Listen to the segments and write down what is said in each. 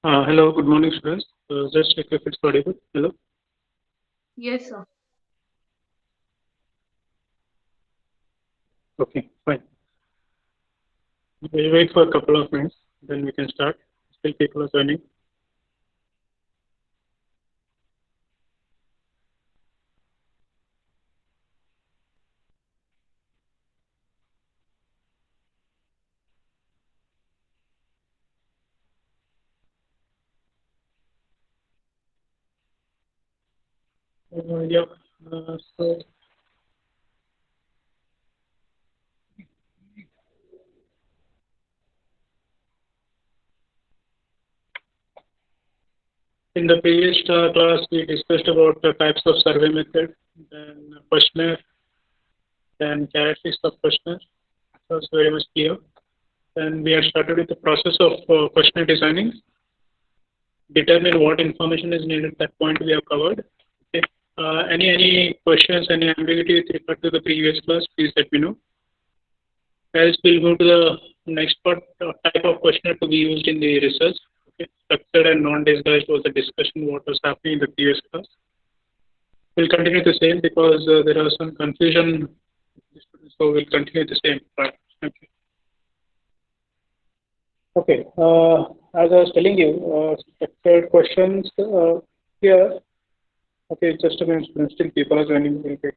Hello, good morning, students. Just check if it's audible. Hello. Yes, sir. Okay, fine. We'll wait for a couple of minutes, then we can start. Still people are joining. Yeah. So in the previous class, we discussed about the types of survey method, then questionnaire, then characteristics of questionnaire. It was very much clear. Then we had started with the process of questionnaire designing. Determine what information is needed. That point we have covered. Okay. Any questions, any ambiguity with regard to the previous class, please let me know. Else we'll go to the next part, type of questionnaire to be used in the research. Okay. Structured and non-disguised was the discussion what was happening in the previous class. We'll continue the same because there are some confusion, so we'll continue the same part. Okay. Okay. As I was telling you, structured questions here. Okay, just a minute. Still people are joining. Okay.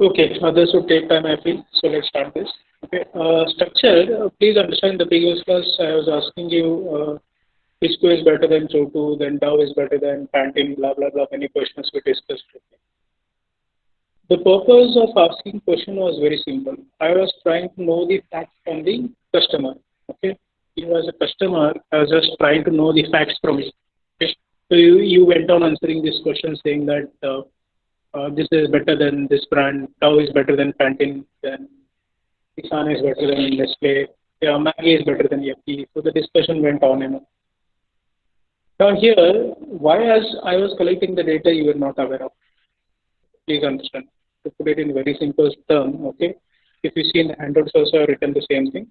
Okay, this would take time, I feel. So let's start this. Okay, structure. Please understand the previous class. I was asking you Pisco is better than Chotu, then Dow is better than Pantene, blah blah blah. Many questions we discussed. Okay. The purpose of asking question was very simple. I was trying to know the facts from the customer. Okay, you as a customer, I was just trying to know the facts from you. Okay, so you went on answering this question saying that. This is better than this brand. Dow is better than Pantene. Then Kisan is better than Nestle. Yeah, Maggi is better than Yuppie. So the discussion went on and on. Now here, why as I was collecting the data you were not aware of? Please understand. To put it in very simple term, okay. If you see in the handouts also I've written the same thing.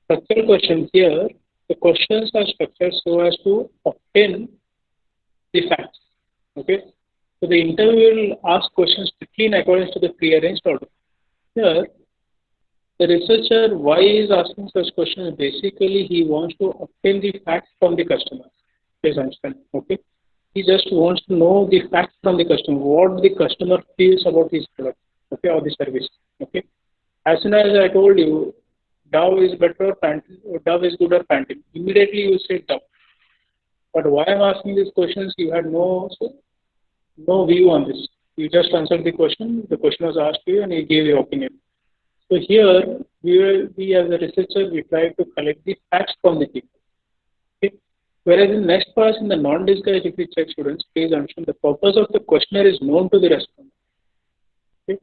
Structural questions here, the questions are structured so as to obtain the facts. Okay. So the interviewer will ask questions strictly in accordance to the prearranged order. Here, the researcher, why he is asking such questions? Basically, he wants to obtain the facts from the customer. Please understand. Okay. He just wants to know the facts from the customer, what the customer feels about his product, okay, or the service. Okay. As soon as I told you Dow is better or Pantene, Dove is good or Pantene, immediately you say Dove. But why I'm asking these questions, you had no view on this. You just answered the question. The question was asked to you, and you gave your opinion. So here, we as a researcher, we try to collect the facts from the people. Okay? Whereas in next part, in the non-disguised, if you check students, please understand the purpose of the questionnaire is known to the respondent. Okay?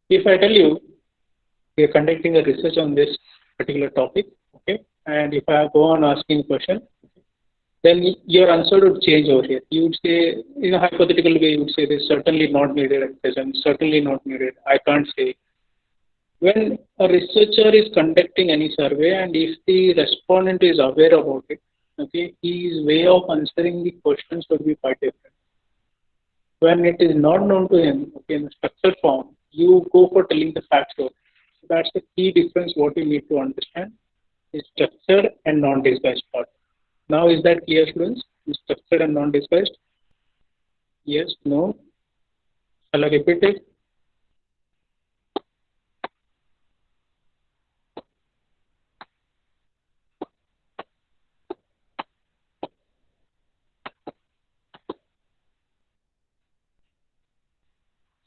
If I tell you we are conducting a research on this particular topic, okay, and if I go on asking a question, then your answer would change over here. You would say, in a hypothetical way, you would say this certainly not needed at present, certainly not needed. I can't say. When a researcher is conducting any survey and if the respondent is aware about it, okay, his way of answering the questions would be quite different. When it is not known to him, okay, in the structured form, you go for telling the facts. So that's the key difference. What you need to understand is structured and non-disguised part. Now, is that clear, students? Is structured and non-disguised? Yes, no. Shall I repeat it?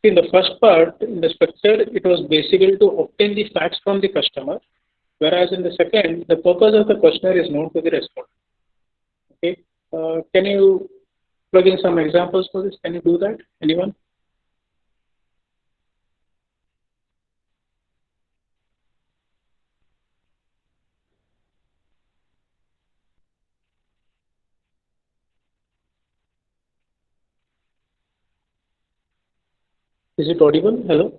In the first part, in the structure, it was basically to obtain the facts from the customer, whereas in the second, the purpose of the questionnaire is known to the respondent. Okay. Can you plug in some examples for this? Can you do that? Anyone? Is it audible? Hello?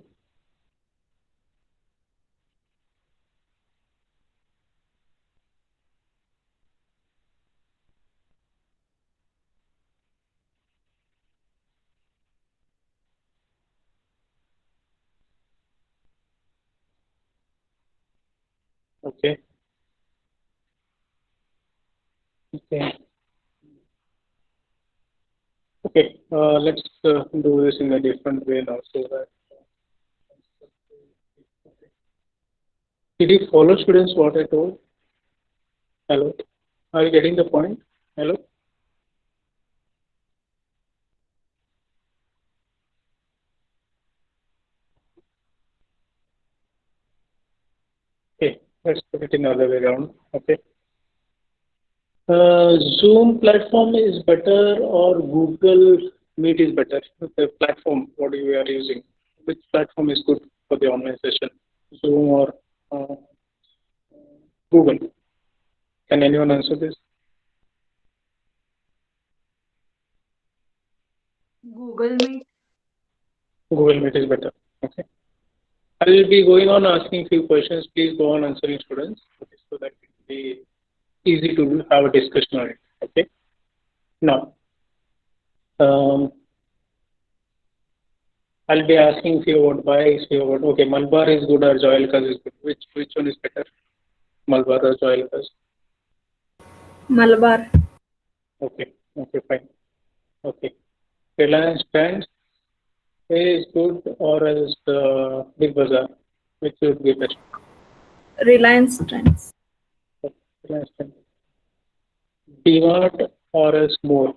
Okay. Okay. Okay. Let's do this in a different way now. So that did you follow, students, what I told? Hello? Are you getting the point? Hello? Okay. Let's put it in the other way around. Okay. Zoom platform is better or Google Meet is better? The platform, what you are using? Which platform is good for the online session? Zoom or uh, Google? Can anyone answer this? Google Meet. Google Meet is better. Okay. I will be going on asking few questions. Please go on answering, students. Okay, so that it will be easy to have a discussion on it. Okay. Now, um, I'll be asking few about bikes, few about okay, Malabar is good or Joyalkas is good. Which one is better? Malabar or Joyalkas? Malabar. Okay. Okay, fine. Okay. Reliance Trends is good or as Big Bazaar? Which would be better? Reliance Trends. Reliance Trends. DMart or as more?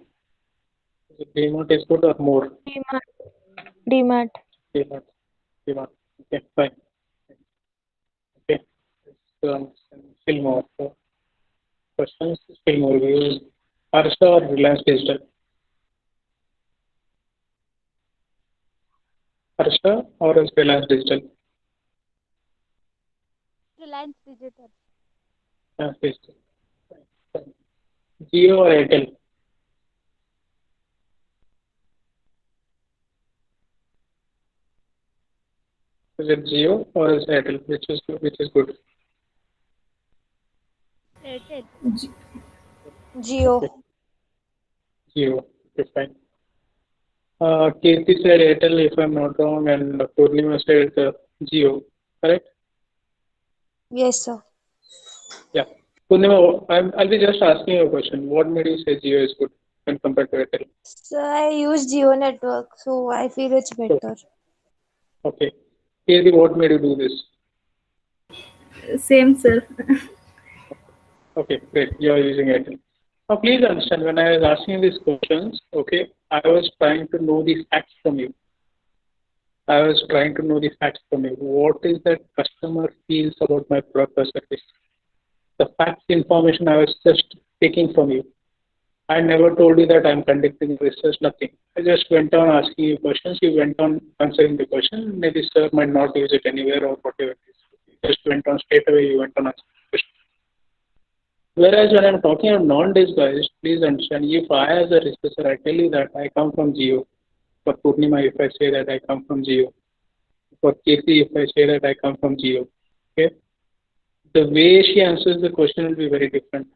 DMart is good or more? DMart. DMart. DMart. DMart. Okay, fine. Okay. Still more questions. Still more views. Harsha or Reliance Digital? Harsha or as Reliance Digital? Reliance Digital. Reliance Digital. Fine. Jio or Airtel? Is it Jio or is Airtel? Which is good? Airtel. G- Jio. Okay. Jio. Okay, fine. Kirti said Airtel, if I'm not wrong, and Purnima said Jio. Correct? Yes, sir. Yeah. Purnima, I'll be just asking you a question. What made you say Jio is good when compared to Airtel? So I use Jio network, so I feel it's So, better. okay. Kirti, what made you do this? Same, sir. Okay, great. You are using Airtel. Now, please understand, when I was asking these questions, okay, I was trying to know the facts from you. I was trying to know the facts from you. What is that customer feels about my product or service? The facts information I was just taking from you. I never told you that I'm conducting research, nothing. I just went on asking you questions. You went on answering the question. Maybe sir might not use it anywhere or whatever it is. You just went on straight away, you went on answering the question. Whereas when I'm talking of non-disguised, please understand, if I as a researcher, I tell you that I come from Geo. For Purnima, if I say that I come from Geo. For Kirti, if I say that I come from Geo. Okay? The way she answers the question will be very different.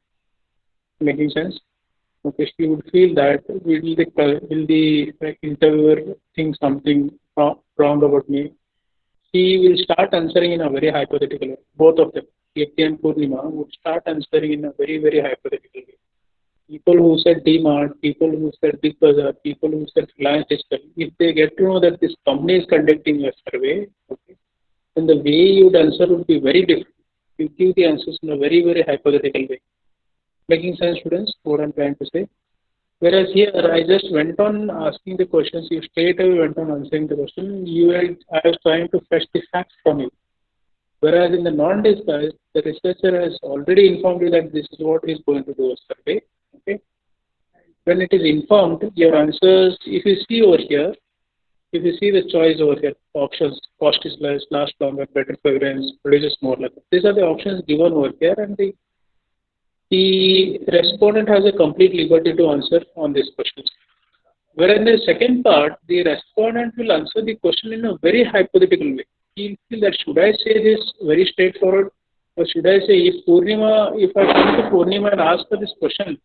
Making sense? Okay, she would feel that will the like, interviewer think something wrong about me? She will start answering in a very hypothetical way. Both of them, Kirti and Purnima, would start answering in a very, very hypothetical way. People who said DMart, people who said Big Bazaar, people who said Reliance Digital, if they get to know that this company is conducting a survey, okay, then the way you'd answer would be very different. You give the answers in a very, very hypothetical way. Making sense, students, what I'm trying to say? Whereas here, I just went on asking the questions, you straight away went on answering the question. I was trying to fetch the facts from you. Whereas in the non-disguised, the researcher has already informed you that this is what he's going to do a survey. Okay. When it is informed, your answers, if you see over here, if you see the choice over here, options, cost is less, last longer, better fragrance, produces more. Like these are the options given over here, and the respondent has a complete liberty to answer on these questions. Whereas in the second part, the respondent will answer the question in a very hypothetical way. He'll feel that should I say this very straightforward, or should I say if I come to Purnima and ask her this question,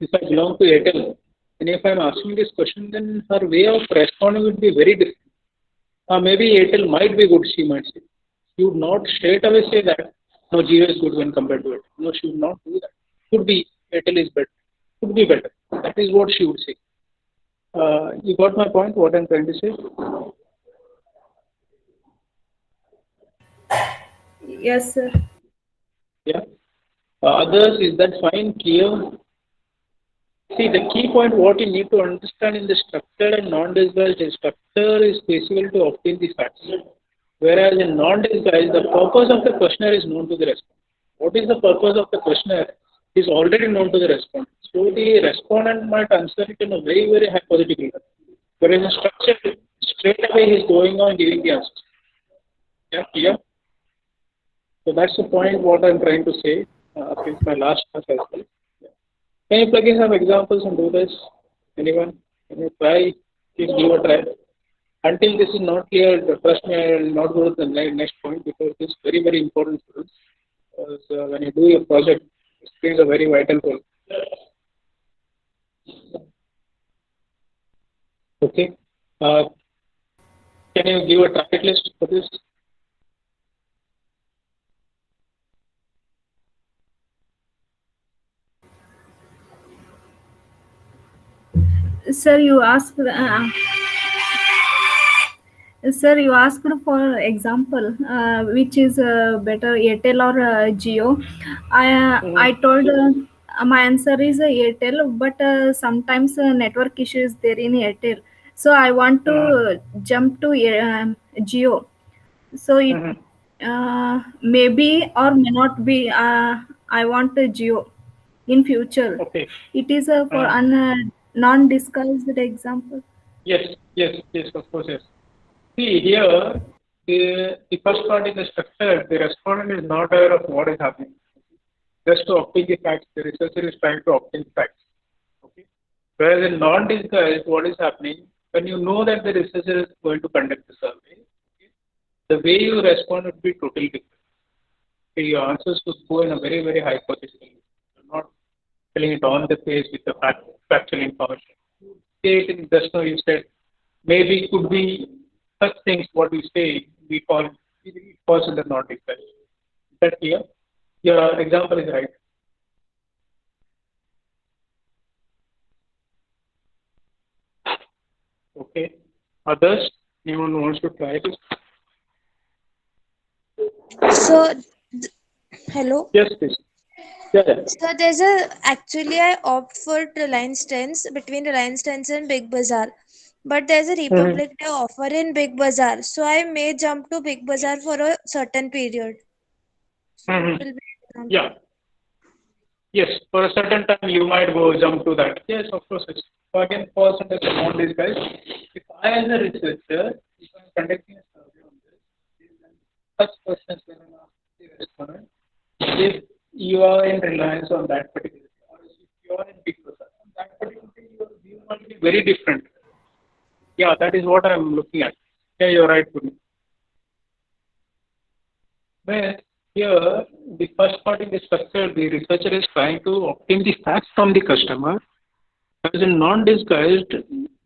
if I belong to Airtel, and if I'm asking this question, then her way of responding would be very different. Maybe Airtel might be good, she might say. She would not straight away say that, no, Jio is good when compared to Airtel. No, she would not do that. Could be, Airtel is better. Could be better. That is what she would say. You got my point, what I'm trying to say? Yes, sir. Yeah. Others, is that fine, clear? See, the key point what you need to understand in the structured and non-disguised is structure is basically to obtain the facts. Whereas in non-disguised, the purpose of the questionnaire is known to the respondent. What is the purpose of the questionnaire is already known to the respondent. So the respondent might answer it in a very, very hypothetical way. Whereas in structure, straight away he is going on giving the answers. Yeah, clear? So that's the point what I'm trying to say. It's my last class as well. Can you plug in some examples and do this? Anyone? Can you try? Please give a try. Until this is not clear, trust me, I will not go to the next point because this is very, very important for us. Because when you do your project, this plays a very vital role. Okay. Can you give a target list for this? Sir, you asked for example, which is better, Airtel or Jio. I told my answer is Airtel, but sometimes network issue is there in Airtel, so I want to jump to Jio. So it maybe or may not be. I want a Jio in future. Okay. It is for non-disguised example. Yes, of course, yes. See, here, the first part is the structure. The respondent is not aware of what is happening. Just to obtain the facts, the researcher is trying to obtain facts. Okay. Whereas in non-disguised, what is happening, when you know that the researcher is going to conduct the survey, okay, the way you respond would be totally different. Okay, your answers would go in a very, very hypothetical way. You're not telling it on the page with the factual information. You say it in just now you said, maybe it could be such things what we say, it falls under non-disguised. Is that clear? Your example is right. Okay. Others? Anyone wants to try this? So, hello. Yes, please. Yeah. So there's a actually I opt for Reliance Trends between Reliance Trends and Big Bazaar, but there's a Mm-hmm. Republic Day offer in Big Bazaar, so I may jump to Big Bazaar for a certain period. So it Mm-hmm. will be example. Yeah. Yes. For a certain time, you might go jump to that. Yes, of course. It's again falls under the non-disguised. If I, as a researcher, if I'm conducting a survey on this, then such questions when I'm asking the respondent, if you are in reliance on that particular thing, or if you are in big bazaar, on that particular thing, your view might be very different. Yeah, that is what I'm looking at. Yeah, you're right, Puni. But here, the first part in the structure, the researcher is trying to obtain the facts from the customer. As in non-disguised,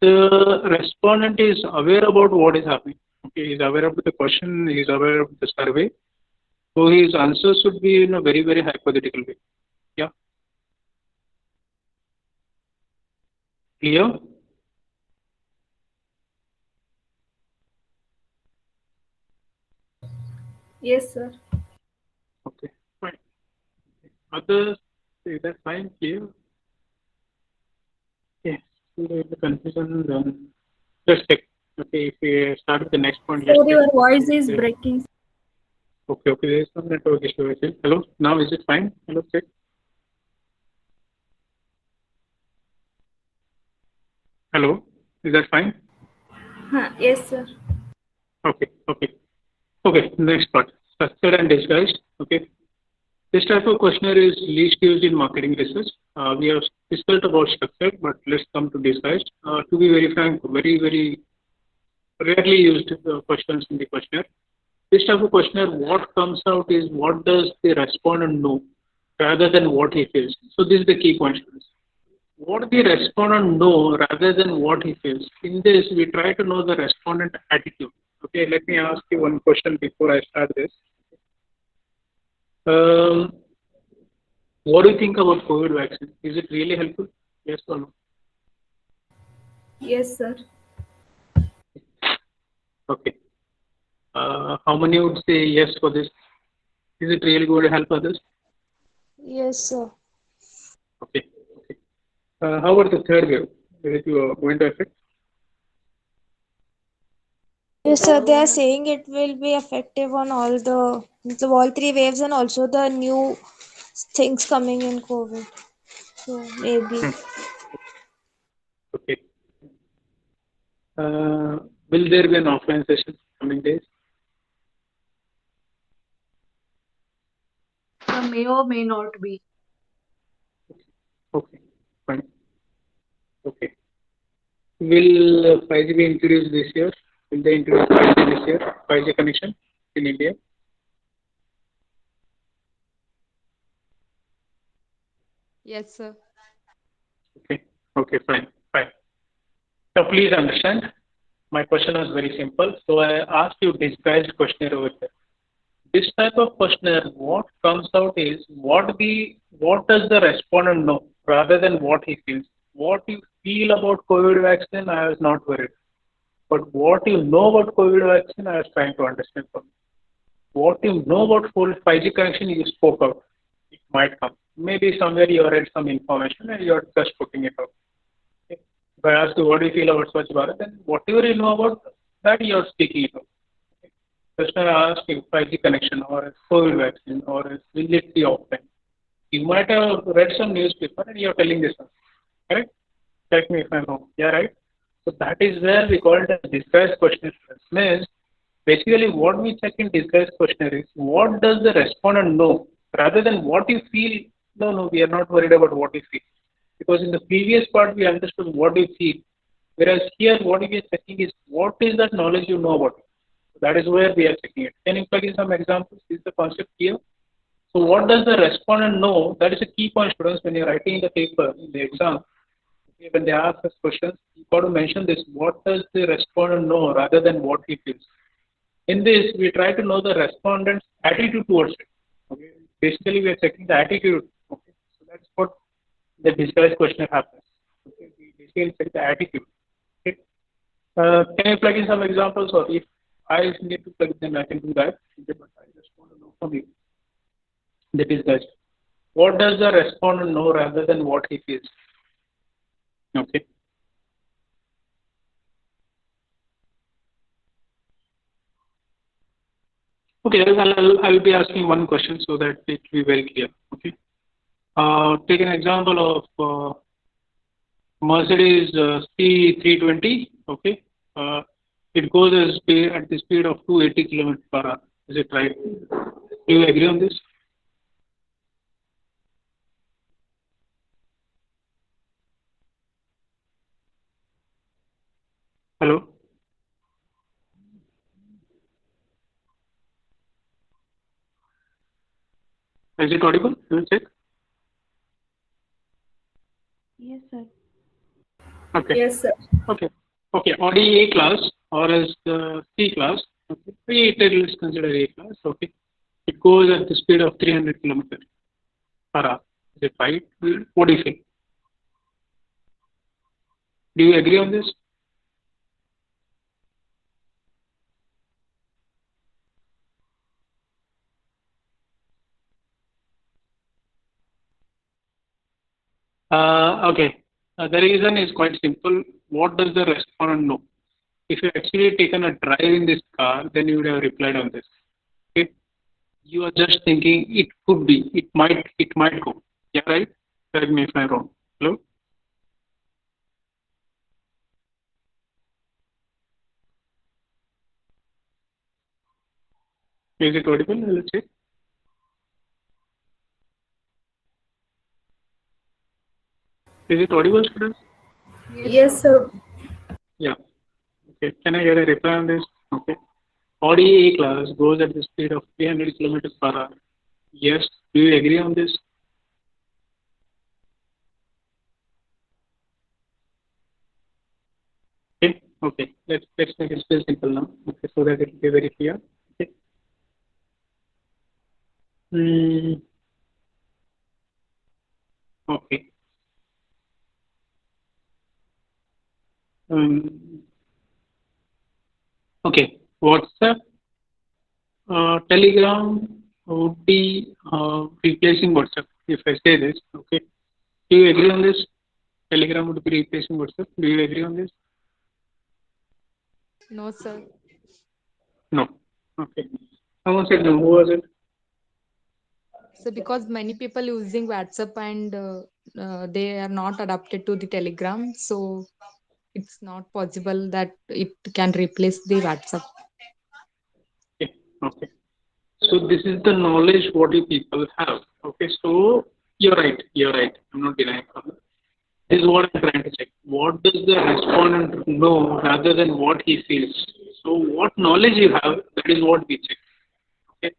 the respondent is aware about what is happening. Okay, he is aware of the question, he is aware of the survey. So his answers should be in a very, very hypothetical way. Yeah. Clear? Yes, sir. Okay, fine. Others, is that fine? Clear? Yes. The confusion, then let's check. Okay, if we start with the next point, let's Sir, check. your voice is breaking. Okay, okay, there is some network issue. I think. Hello, now is it fine? Hello, check. Hello, is that fine? Yes, sir. Okay, okay. Okay, next part. Structured and disguised. Okay. This type of questionnaire is least used in marketing research. We have discussed about structured, but let's come to disguised. To be very frank, very rarely used questions in the questionnaire. This type of questionnaire, what comes out is what does the respondent know rather than what he feels. So this is the key point. What the respondent know rather than what he feels. In this, we try to know the respondent attitude. Okay, let me ask you one question before I start this. Um, what do you think about COVID vaccine? Is it really helpful? Yes or no? Yes, sir. Okay. How many would say yes for this? Is it really going to help others? Yes, sir. Okay. Okay. How about the third wave? Is it going to affect? Yes, sir. They are saying it will be effective on all three waves and also the new things coming in COVID. So maybe. Hmm. Okay. Uh, will there be an offline session coming days? May or may not be. Okay. Fine. Okay. Will 5G be introduced this year? Will they introduce 5G this year? 5G connection in India? Yes, sir. Okay. Okay. Fine. Fine. Now, please understand, my question was very simple. So I asked you disguised questionnaire over there. This type of questionnaire, what comes out is what does the respondent know rather than what he feels. What you feel about COVID vaccine, I was not worried. But what you know about COVID vaccine, I was trying to understand from you. What you know about full 5G connection, you spoke out. It might come. Maybe somewhere you read some information and you're just putting it out. Okay. If I ask you what do you feel about Swachh Bharat, then whatever you know about that, you're speaking it out. Okay. Just when I ask you 5G connection or a COVID vaccine or a will it be offline, you might have read some newspaper and you're telling this one. Correct? Correct me if I'm wrong. Yeah, right? So that is where we call it as disguised questionnaire. Means basically what we check in disguised questionnaire is what does the respondent know rather than what you feel. No, no, we are not worried about what you feel. Because in the previous part we understood what you feel. Whereas here what we are checking is what is that knowledge you know about it. So that is where we are checking it. Can you plug in some examples? Is the concept clear? So what does the respondent know? That is a key point, students, when you're writing the paper in the exam. Okay, when they ask us questions, you got to mention this. What does the respondent know rather than what he feels? In this, we try to know the respondent's attitude towards it. Okay. Basically, we are checking the attitude. Okay. So that's what the disguised question happens. Okay. We basically check the attitude. Okay. Can you plug in some examples, or if I need to plug them, I can do that. Okay, but I just want to know from you the disguised. What does the respondent know rather than what he feels? Okay. Okay, I'll be asking one question so that it will be very clear. Okay. Take an example of Mercedes C320. Okay. Uh, it goes at the speed of 280 kilometers per hour. Is it right? Do you agree on this? Hello? Is it audible? You will check. Yes, sir. Okay. Yes, sir. Okay. Okay. Audi A class or as C class. Okay. Let's consider A class. Okay. It goes at the speed of 300 kilometers per hour. Is it right? What do you think? Do you agree on this? Okay. The reason is quite simple. What does the respondent know? If you actually taken a drive in this car, then you would have replied on this. Okay. You are just thinking it could be, it might go. Yeah, right? Correct me if I'm wrong. Hello? Is it audible? Let's see. Is it audible, students? Yes, sir. Yeah. Okay. Can I get a reply on this? Okay. Audi A class goes at the speed of 300 kilometers per hour. Yes. Do you agree on this? Okay. Okay. Let's make it still simple now. Okay. So that it will be very clear. Okay. Mm, okay. Um, okay. WhatsApp, Telegram would be replacing WhatsApp. If I say this, okay. Do you agree on this? Telegram would be replacing WhatsApp. Do you agree on this? No, sir. No. Okay. Someone said no. Who was it? So because many people using WhatsApp and they are not adapted to the Telegram, so it's not possible that it can replace the WhatsApp. Okay. Okay. So this is the knowledge what you people have. Okay. So you're right. You're right. I'm not denying from that. This is what I'm trying to check. What does the respondent know rather than what he feels? So what knowledge you have, that is what we check. Okay.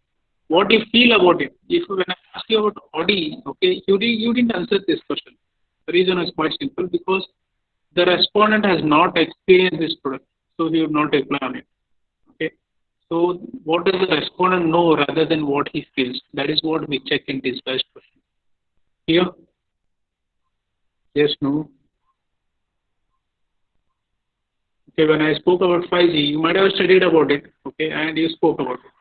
What you feel about it. If when I ask you about Audi, okay, you didn't answer this question. The reason is quite simple because the respondent has not experienced this product, so he would not reply on it. Okay. So what does the respondent know rather than what he feels? That is what we check in this first question. Here, yes, no. Okay, when I spoke about 5G, you might have studied about it, okay, and you spoke about it.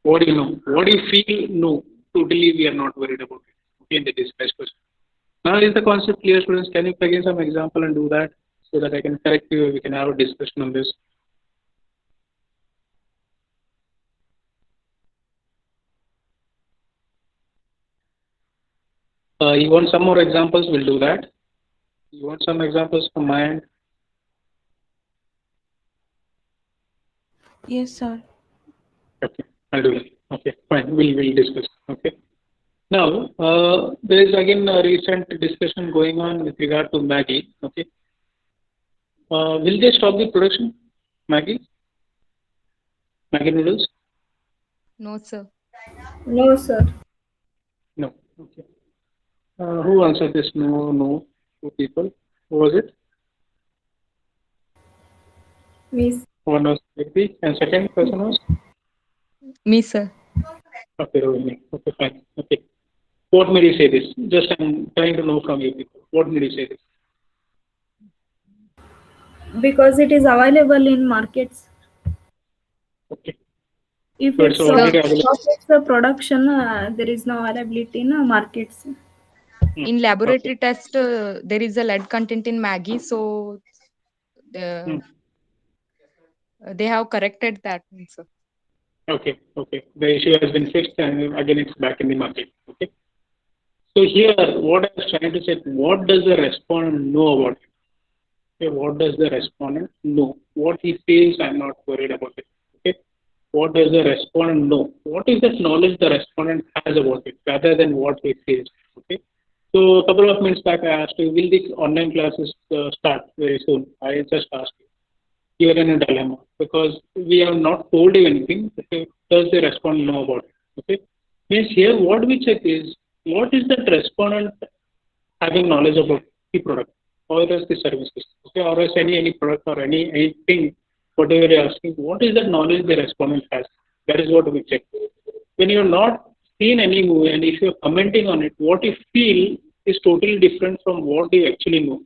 What do you know? What do you feel? No, totally we are not worried about it. Okay, in the discuss question. Now is the concept clear, students? Can you plug in some example and do that so that I can correct you? We can have a discussion on this. You want some more examples? We'll do that. You want some examples from my end? Yes, sir. Okay, I'll do that. Okay, fine. We'll discuss. Okay. Now, there is again a recent discussion going on with regard to Maggie. Okay. Will they stop the production? Maggie? Maggie noodles? No, sir. No, sir. No. Okay. Who answered this? No, no. Two people. Who was it? Miss. One was Maggie, and second person was? Me, sir. Okay, Rohini. Okay, fine. Okay. What made you say this? Just I'm trying to know from you people. What made you say this? Because it is available in markets. Okay. If So it's it's Sir, already available. stops the production, there is no availability in markets. in Okay. laboratory test, there is a lead content in Maggie, so Hmm. the, they have corrected that, sir. Okay. Okay. The issue has been fixed and again it's back in the market. Okay. So here, what I was trying to say, what does the respondent know about it? Okay, what does the respondent know? What he feels, I'm not worried about it. Okay, what does the respondent know? What is that knowledge the respondent has about it, rather than what he feels? Okay, so a couple of minutes back, I asked you, will the online classes start very soon? I just asked you. You are in a dilemma because we have not told you anything. Okay, does the respondent know about it? Okay, means here what we check is what is that respondent having knowledge about the product or else the services, okay, or else any product or anything, whatever you're asking, what is that knowledge the respondent has? That is what we check. When you're not seen any movie and if you're commenting on it, what you feel is totally different from what you actually know.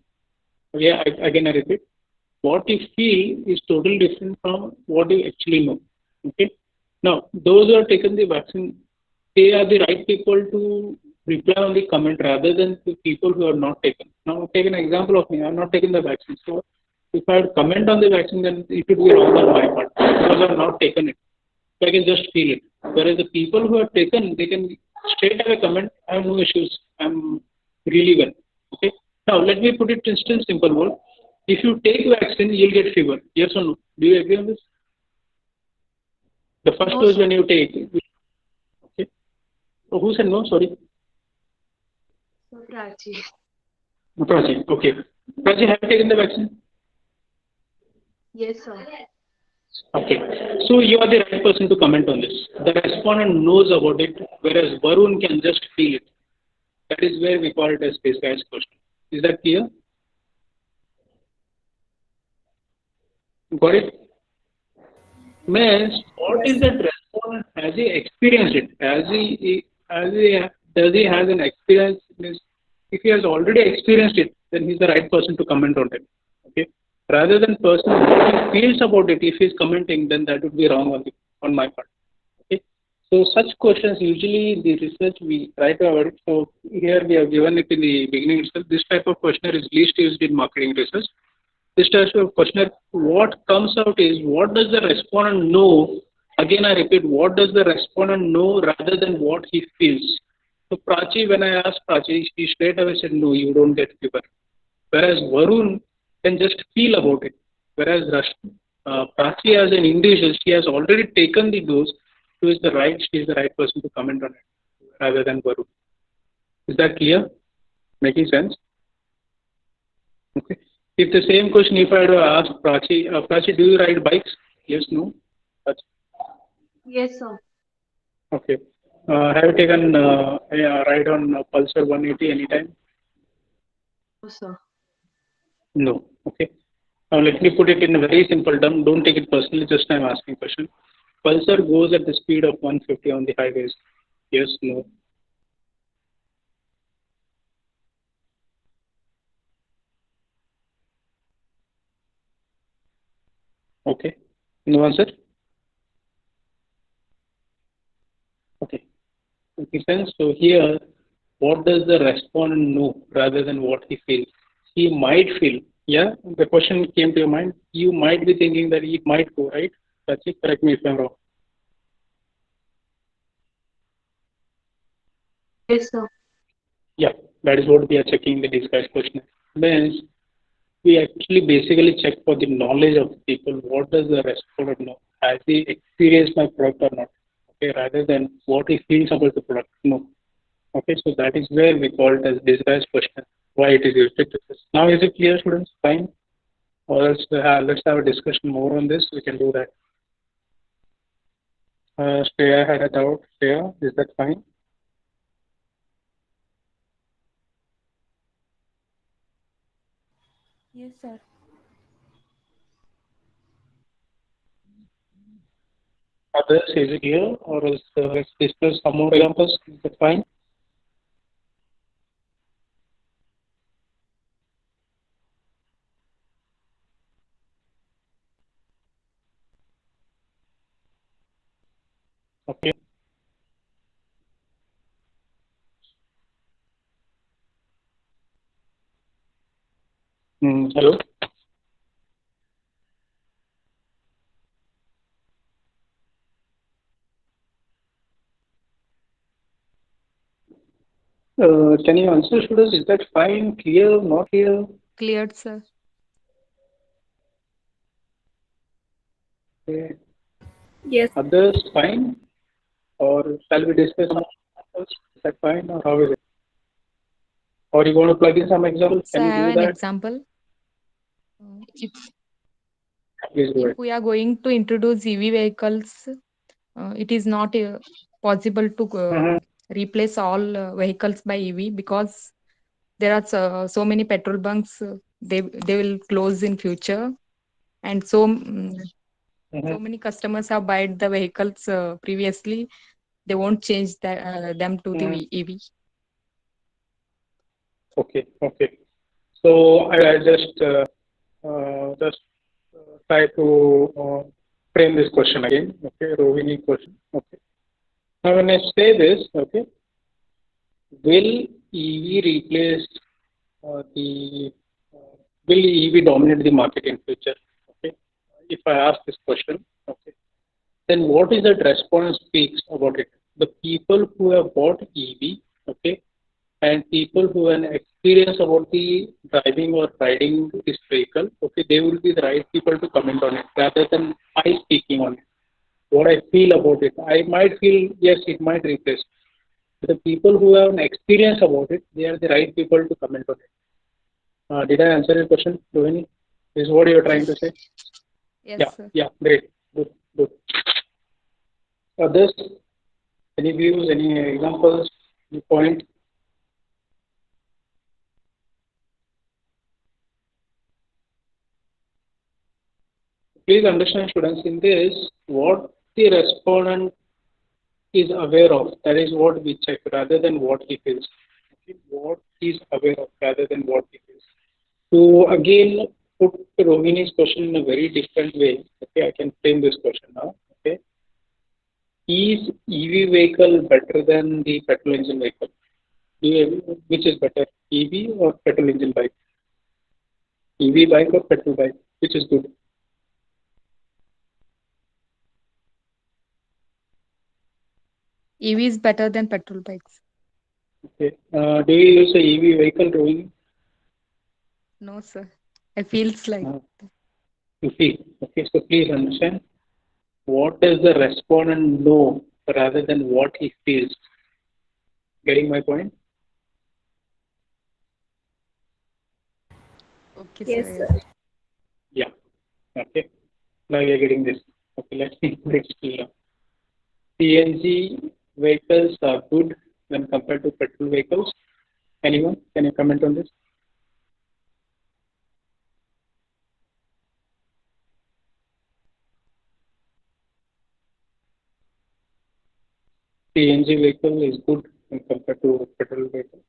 Okay, again I repeat, what you feel is totally different from what you actually know. Okay. Now, those who have taken the vaccine, they are the right people to reply on the comment rather than the people who have not taken. Now, take an example of me. I have not taken the vaccine. So, if I had comment on the vaccine, then it would be wrong on my part because I have not taken it. So I can just feel it. Whereas the people who have taken, they can straight away comment, I have no issues. I'm really well. Okay. Now let me put it in still simple word. If you take vaccine, you'll get fever. Yes or no? Do you agree on this? The first No, dose sir. when you take. Okay. So who said no? Sorry. So, Prachi. Prachi. Okay. Prachi, have you taken the vaccine? Yes, sir. Okay. So you are the right person to comment on this. The respondent knows about it, whereas Varun can just feel it. That is where we call it as space guys question. Is that clear? Got it? Means what Yes, is that respondent? Has he experienced it? Has he does he has an experience? Means if he has already experienced it, then he's the right person to comment on it. Okay. Rather than person what he feels about it, if he's commenting, then that would be wrong on my part. Okay. So such questions usually the research we try to avoid. So here we have given it in the beginning itself. This type of questionnaire is least used in marketing research. This type of questionnaire, what comes out is what does the respondent know? Again, I repeat, what does the respondent know rather than what he feels? So Prachi, when I asked Prachi, she straight away said, no, you don't get fever. Whereas Varun can just feel about it. Whereas Prachi as an individual, she has already taken the dose, she is the right person to comment on it rather than Varun. Is that clear? Making sense? Okay. If the same question, if I had to ask Prachi, do you ride bikes? Yes, no? Prachi. Yes, sir. Okay. Have you taken a ride on Pulsar 180 anytime? No, sir. No. Okay. Now let me put it in a very simple term. Don't take it personally. Just I'm asking question. Pulsar goes at the speed of 150 on the highways. Yes, no. Okay. No answer. Okay. Makes sense. So here, what does the respondent know rather than what he feels? He might feel. Yeah, the question came to your mind. You might be thinking that it might go right. That's it. Correct me if I'm wrong. Yes, sir. Yeah, that is what we are checking the disguise question. Means we actually basically check for the knowledge of people. What does the respondent know? Has he experienced my product or not? Okay, rather than what he feels about the product. No. Okay, so that is where we call it as disguise question. Why it is used. Now is it clear, students? Fine. Or else let's have a discussion more on this. We can do that. Shreya had a doubt. Shreya, is that fine? Yes, sir. Others, is it clear? Or else let's discuss some more examples. Is that fine? Okay. Hello. Can you answer, students? Is that fine? Clear? Not clear? Cleared, sir. Okay. yes, Others, fine? Or shall we discuss some examples? Is that fine? Or how is it? Or you want to plug in some examples? So Can I you have do an that? example. If Please go if ahead. we are going to introduce EV vehicles, it is not possible to Mm-hmm. replace all vehicles by EV because there are so many petrol bunks. They will close in future, and Mm-hmm. so many customers have bought the vehicles previously. They won't change them to Mm-hmm. the EV. Okay. Okay. So I just try to frame this question again. Okay, Rohini question. Okay. Now when I say this, okay, will EV replace the will EV dominate the market in future? Okay. If I ask this question, okay, then what is that response speaks about it? The people who have bought EV, okay, and people who have an experience about the driving or riding this vehicle, okay, they will be the right people to comment on it rather than I speaking on it. What I feel about it, I might feel yes, it might replace. The people who have an experience about it, they are the right people to comment on it. Did I answer your question, Rohini? Is what you're trying to Yes. say? Yes, Yeah, sir. yeah, great, good, good. Others, any views, any examples, any point? Please understand, students, in this, what the respondent is aware of, that is what we check rather than what he feels. Okay, what he is aware of rather than what he feels. So again, put Rohini's question in a very different way. Okay, I can frame this question now. Okay, is EV vehicle better than the petrol engine vehicle? Which is better, EV or petrol engine bike? EV bike or petrol bike? Which is good? EV is better than petrol bikes. Okay. Do you use a EV vehicle, Rohini? No, sir. I feels like Uh, you feel. Okay, so please understand what does the respondent know rather than what he feels. Getting my point? okay, sir. Yes, Yes. sir. Yeah. Okay. Now you're getting this. Okay, let me explain. CNG vehicles are good when compared to petrol vehicles. Anyone? Can you comment on this? CNG vehicle is good when compared to petrol vehicle.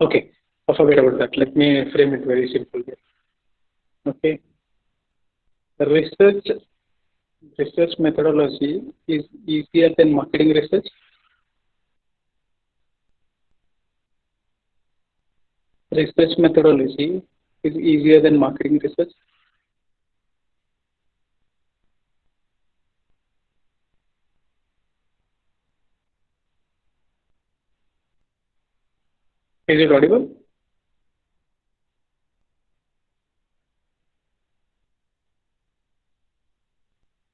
Okay, forget about that. Let me frame it very simply. Okay, the research methodology is easier than marketing research. Research methodology is easier than marketing research. Is it audible?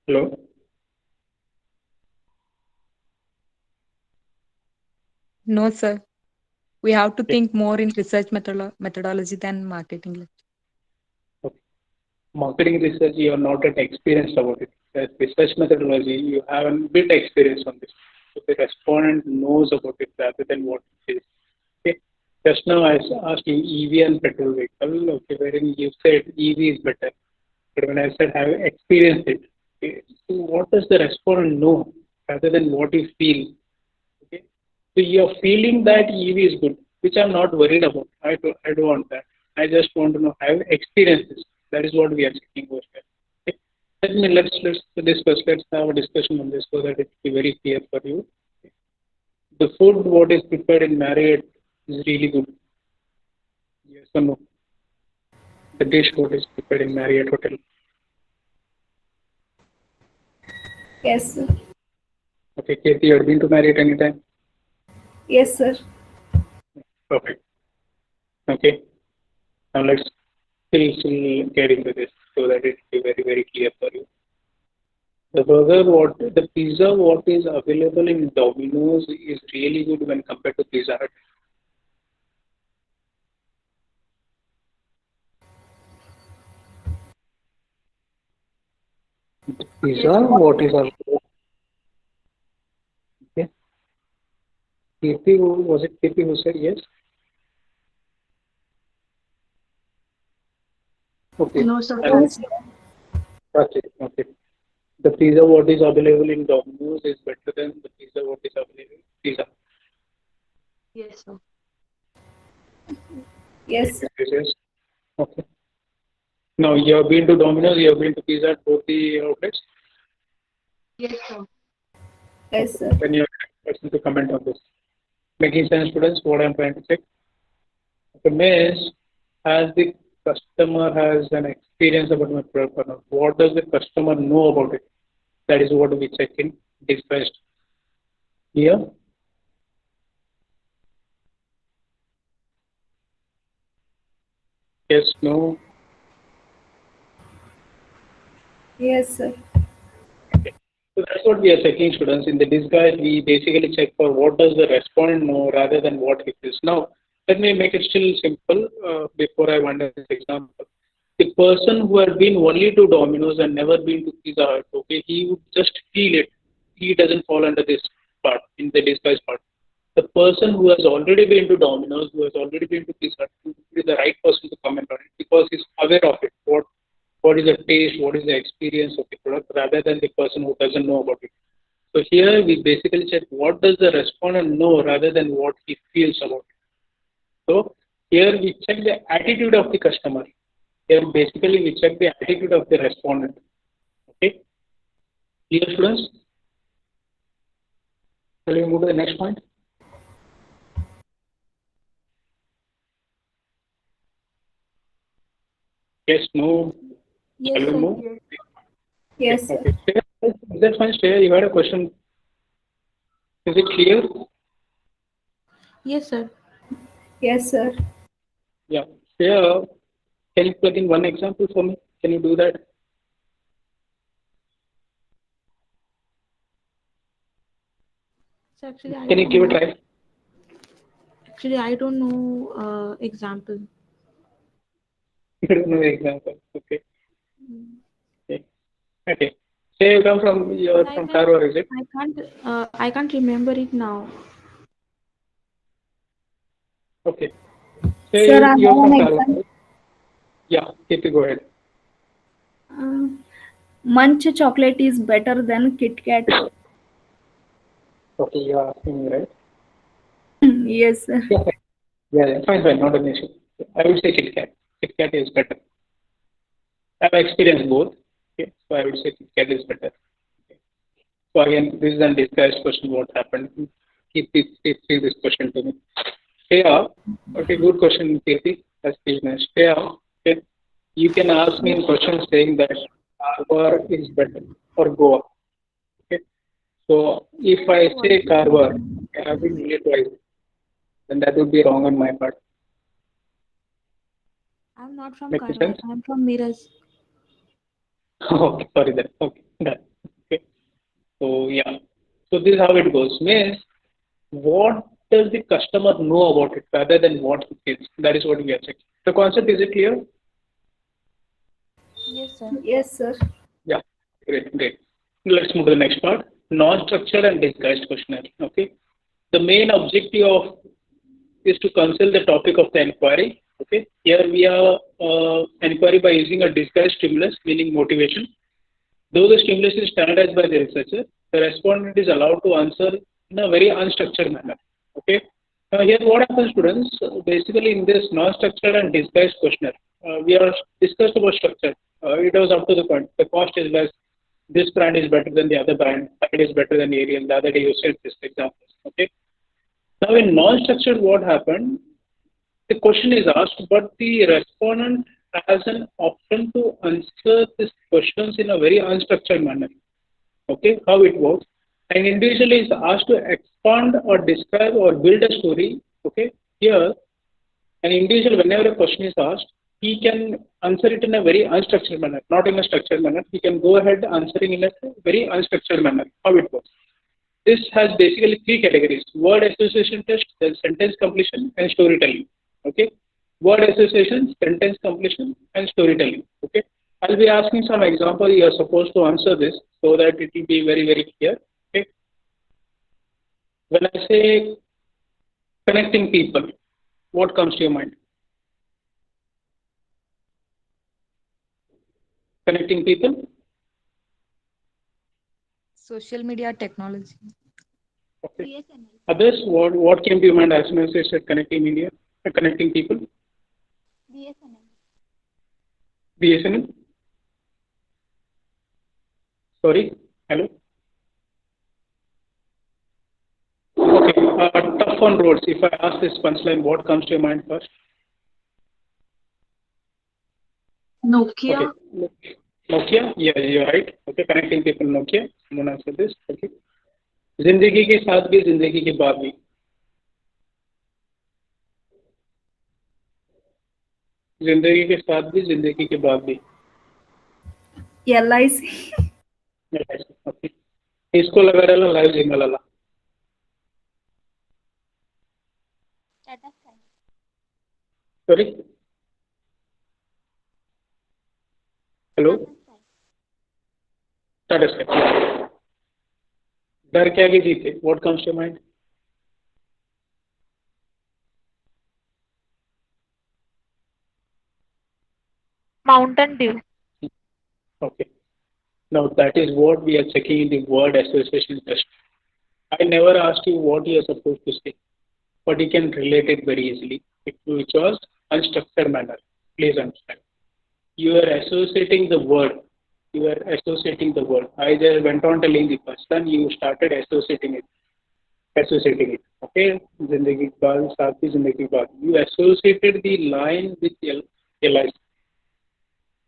Hello? No, sir. We have to Okay. think more in research methodology than marketing. Okay. Marketing research, you are not yet experienced about it. As research methodology, you have a bit experience on this. So the respondent knows about it rather than what it is. Okay. Just now I asked you EV and petrol vehicle, okay, wherein you said EV is better. But when I said have experienced it, okay, so what does the respondent know rather than what you feel? Okay. So you're feeling that EV is good, which I'm not worried about. I don't want that. I just want to know have experiences. That is what we are seeking over here. Okay. Let's discuss. Let's have a discussion on this so that it will be very clear for you. The food what is prepared in Marriott is really good. Yes or no? The dish what is prepared in Marriott hotel. Yes, sir. Okay, Kirti, you have been to Marriott anytime? Yes, sir. Perfect. Okay. Now let's still get into this so that it will be very, very clear for you. The burger, the pizza, what is available in Domino's is really good when compared to Pizza Hut. The Yes, pizza, what is available? Okay. KP, was it KP who said yes? Okay. No, sir. I'll yes, that's it. Okay. The pizza, what is available in Domino's is better than the pizza, what is available in Pizza Hut. Yes, sir. Yes, sir. Yes, yes. Okay. Now you have been to Domino's, you have been to Pizza Hut, both the outlets. Yes, sir. Yes, Okay. sir. Then you have person to comment on this. Making sense, students, what I'm trying to say. The means as the customer has an experience about my product or not, what does the customer know about it? That is what we check in discussed here. Yes, no. Yes, sir. Okay. So that's what we are checking, students. In the disguise, we basically check for what does the respondent know rather than what he feels. Now, let me make it still simple before I wonder this example. The person who has been only to Domino's and never been to Pizza Hut, okay, he would just feel it. He doesn't fall under this part, in the disguise part. The person who has already been to Domino's, who has already been to Pizza Hut, is the right person to comment on it because he's aware of it. What is the taste, what is the experience of the product, rather than the person who doesn't know about it. So here we basically check what does the respondent know rather than what he feels about it. So here we check the attitude of the customer. Here basically we check the attitude of the respondent. Okay, clear, students? Shall we move to the next point? Yes, no. Shall Yes, we sir. move? Yes. Okay, Yes, sir. okay. Shreya, is that fine, Shreya? You had a question. Is it clear? Yes, sir. Yes, sir. Yeah. Shreya, can you plug in one example for me? Can you do that? So actually, I Can you don't give a know. try? Actually, I don't know example. You don't know the example. Okay. Mm. Okay. Okay. Say you come from But you're I from can, Karwar, is it? I can't remember it now. Okay. Say Sir, I have you're an from Karwar, example. right? Yeah. Keep go ahead. Uh, Munch chocolate is better than Kit Kat. Okay, you're asking me, right? Yes, sir. Yeah. Yeah, yeah. Fine, fine. Not an issue. I would say Kit Kat. Kit Kat is better. I've experienced both. Okay. So I would say Kit Kat is better. Okay. So again, this is a disguised question. What happened? Keep this question to me. Shreya, okay, good question, Kirti. That's really nice. Shreya, okay, you can ask me a question saying that Karwar is better or Goa. Okay, so if Your I voice say is Karwar, breaking. I have been really twice, then that would be wrong on my part. I'm not from Make Karwar. sense? I'm from Miraj. Okay, sorry then. Okay, done. Okay, so yeah, so this is how it goes. Means what does the customer know about it rather than what he feels? That is what we are checking. The concept is it clear? Yes, sir. Yes, sir. Yeah, great, great. Let's move to the next part. Non-structured and disguised questionnaire. Okay. The main objective of is to conceal the topic of the inquiry. Okay. Here we are inquiry by using a disguised stimulus, meaning motivation. Though the stimulus is standardized by the researcher, the respondent is allowed to answer in a very unstructured manner. Okay. Now here what happens, students? Basically, in this non-structured and disguised questionnaire, we are discussed about structure. It was up to the point. The cost is less. This brand is better than the other brand. That is better than Ariel. The other day you said this example. Okay. Now in non-structured, what happened? The question is asked, but the respondent has an option to answer these questions in a very unstructured manner. Okay, how it works. An individual is asked to expand or describe or build a story. Okay, here an individual, whenever a question is asked, he can answer it in a very unstructured manner, not in a structured manner. He can go ahead answering in a very unstructured manner. How it works. This has basically three categories: word association test, then sentence completion, and storytelling. Okay, word association, sentence completion, and storytelling. Okay, I'll be asking some example. You are supposed to answer this so that it will be very very clear. Okay, when I say connecting people, what comes to your mind? Connecting people. Social media technology. Okay. Others, what came to your mind as soon as I said connecting India, connecting people? BSNL. Sorry. Hello. Okay. Tough on roads. If I ask this punchline, what comes to your mind first? Nokia. Okay. Nokia. Yeah, you're right. Okay. Connecting people. Nokia. Someone answer this. Okay. जिंदगी के साथ भी जिंदगी के बाद भी जिंदगी के साथ भी जिंदगी के बाद भी LIC. Okay. इसको लगा रहा लाइव जिंगल वाला सॉरी हेलो टाटा स्काई डर के आगे जीते what comes to mind Mountain Dew. Okay. Now that is what we are checking in the word association test. I never asked you what you are supposed to say, but you can relate it very easily, which was unstructured manner. Please understand. You are associating the word. You are associating the word. I just went on telling the person. You started associating it. Associating it. Okay. Zindagi ke baad, saath hi zindagi ke baad. You associated the line with LIC.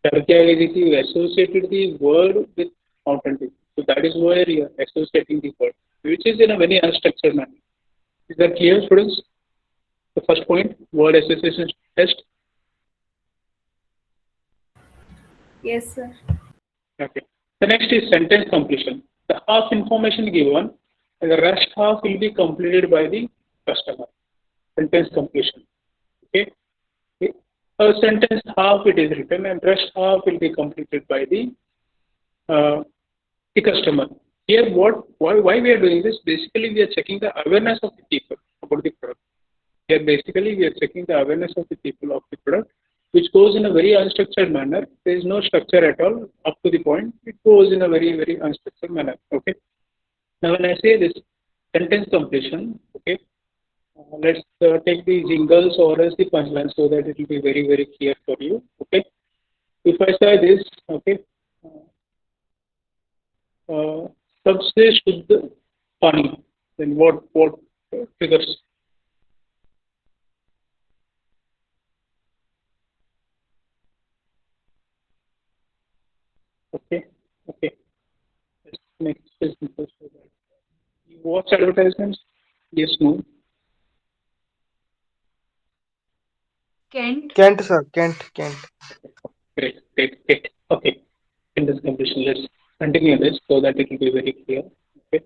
You associated the word with mountain dew. So that is where you are associating the word, which is in a very unstructured manner. Is that clear, students? The first point, word association test. Yes, sir. Okay. The next is sentence completion. The half information given, and the rest half will be completed by the customer. Sentence completion. Okay. A sentence half it is written, and rest half will be completed by uh, the customer. Here, why we are doing this? Basically, we are checking the awareness of the people about the product. Here, basically, we are checking the awareness of the people of the product, which goes in a very unstructured manner. There is no structure at all up to the point. It goes in a very unstructured manner. Okay. Now, when I say this sentence completion, okay, let's take the jingles or else the punchline so that it will be very clear for you. Okay. If I say this, okay, सबसे शुद्ध पानी, then what triggers? Okay, okay. Let's make it simple so that you watch advertisements. Yes, no. Kent. Kent, sir. Kent. Great. Okay. In this completion, let's continue this so that it will be very clear. Okay.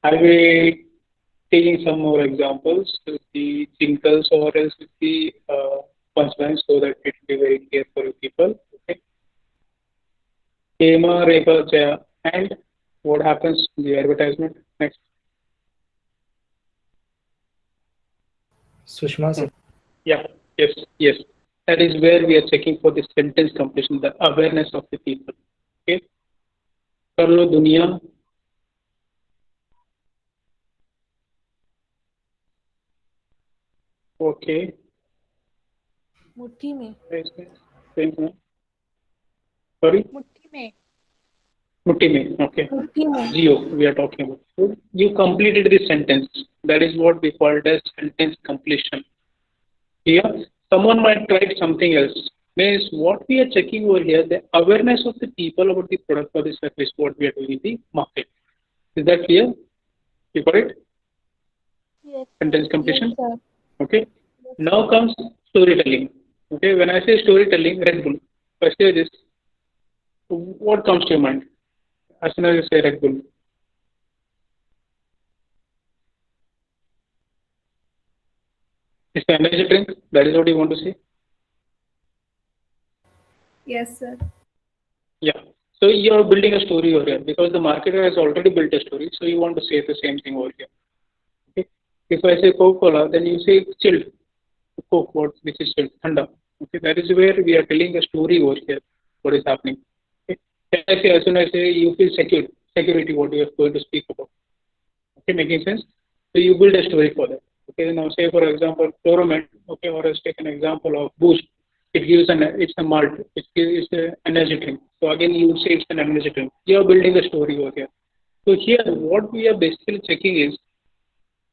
I will be taking some more examples with the jingles or else with the punchlines so that it will be very clear for you people. Okay. Kema, Rekha, Jaya, and what happens in the advertisement next? Sushma, sir. Yeah, yes. That is where we are checking for the sentence completion, the awareness of the people. Okay. कर लो दुनिया okay मुट्ठी में sorry मुट्ठी में मुट्ठी में okay मुट्ठी में Geo we are talking about. So you completed the sentence. That is what we call as sentence completion. Here someone might write something else. Means what we are checking over here, the awareness of the people about the product or the service what we are doing in the market. Is that clear? You got it? Yes. Sentence completion. Yes, sir. Okay. Now comes storytelling. Okay. When I say storytelling, Red Bull. If I say this, what comes to your mind as soon as you say Red Bull? It's an energy drink. That is what you want to say. Yes, sir. Yeah. So you are building a story over here because the marketer has already built a story. So you want to say the same thing over here. Okay. If I say Coca-Cola, then you say chilled. Coke, which is chilled, thanda. Okay. That is where we are telling a story over here. What is happening? Okay. As soon as I say you feel secure, security, what you are going to speak about. Okay, making sense? So you build a story for that. Okay, now say for example chloromet, okay, or let's take an example of boost. It gives it's a malt, it's an energy drink. So again you say it's an energy drink. You are building a story over here. So here what we are basically checking is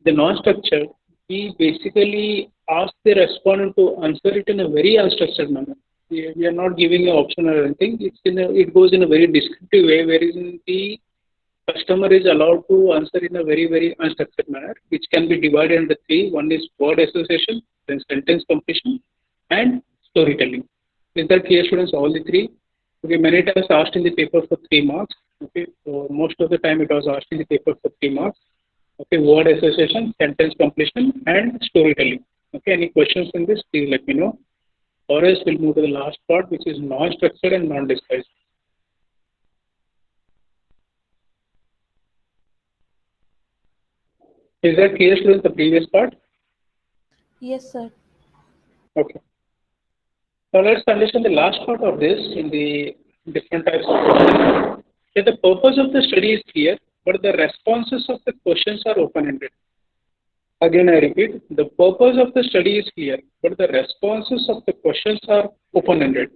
the non-structured, we basically ask the respondent to answer it in a very unstructured manner. We are not giving an option or anything. It goes in a very descriptive way, wherein the customer is allowed to answer in a very unstructured manner, which can be divided into three. One is word association, then sentence completion, and storytelling. Is that clear, students? All the three. Okay, many times asked in the paper for 3 marks. Okay, so most of the time it was asked in the paper for 3 marks. Okay, word association, sentence completion, and storytelling. Okay, any questions in this? Please let me know. Or else we'll move to the last part, which is non-structured and non-disguised. Is that clear, students, the previous part? Yes, sir. Okay. Now let's understand the last part of this in the different types of questions. Yeah, the purpose of the study is clear, but the responses of the questions are open-ended. Again, I repeat, the purpose of the study is clear, but the responses of the questions are open-ended.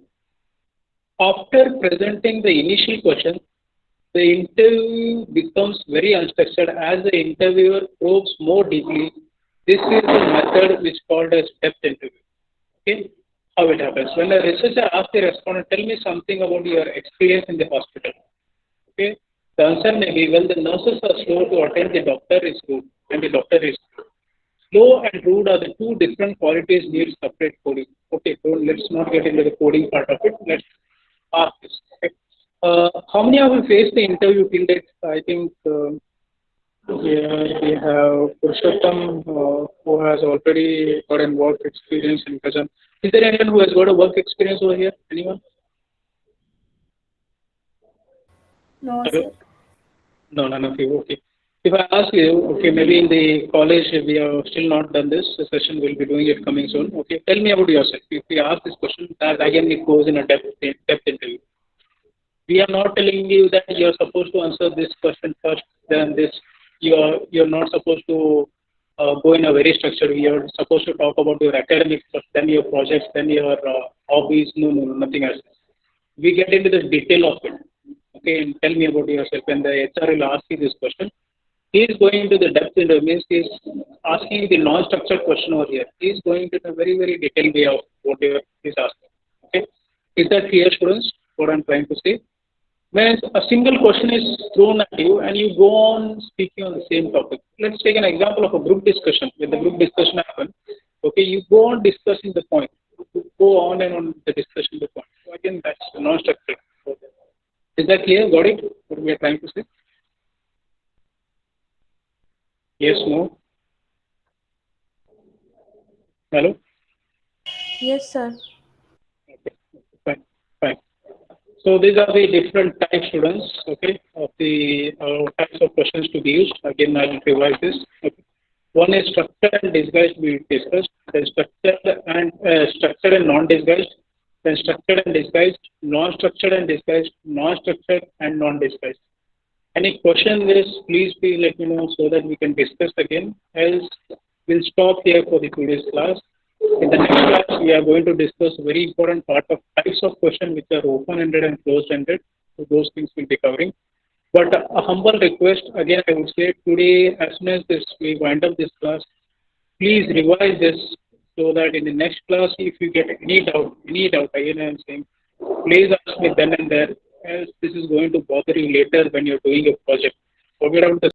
After presenting the initial question, the interview becomes very unstructured as the interviewer probes more deeply. This is the method which is called as depth interview. Okay, how it happens. When a researcher asks the respondent, tell me something about your experience in the hospital. Okay, the answer may be, well, the nurses are slow to attend, the doctor is good, and the doctor is good. Slow and rude are the two different qualities need separate coding. Okay, so let's not get into the coding part of it. Let's ask this. Okay. How many of you faced the interview till date? I think yeah, we have Purushottam who has already got a work experience in Kazan. Is there anyone who has got a work experience over here? Anyone? No, Hello? sir. No, none of you. Okay. If I ask you, okay, maybe in the college we have still not done this session, we'll be doing it coming soon. Okay, tell me about yourself. If we ask this question, that again it goes in a depth interview. We are not telling you that you're supposed to answer this question first, then this. You're not supposed to go in a very structured way. You're supposed to talk about your academics first, then your projects, then your hobbies. No, nothing else. We get into the detail of it. Okay, and tell me about yourself. When the HR will ask you this question, he is going into the depth into means he is asking the non-structured question over here. He is going into a very detailed way of whatever he is asking. Okay, is that clear, students? What I'm trying to say? When a single question is thrown at you and you go on speaking on the same topic. Let's take an example of a group discussion. When the group discussion happens, okay, you go on discussing the point. You go on and on the discussion the point. So again, that's non-structured. Is that clear? Got it? What we are trying to say? Yes, no? Hello? Yes, sir. Okay, fine, fine. So these are the different types, students, okay, of the types of questions to be used. Again, I will revise this. Okay. One is structured and disguised we discussed. Then structured and non-disguised. Then structured and disguised, non-structured and disguised, non-structured and non-disguised. Any question is, please let me know so that we can discuss again. Else, we'll stop here for the today's class. In the next class, we are going to discuss a very important part of types of questions which are open-ended and closed-ended. So those things we'll be covering. But a humble request, again, I would say today, as soon as we wind up this class, please revise this so that in the next class, if you get any doubt, again, I am saying, please ask me then and there, as this is going to bother you later when you're doing a project. Forget about the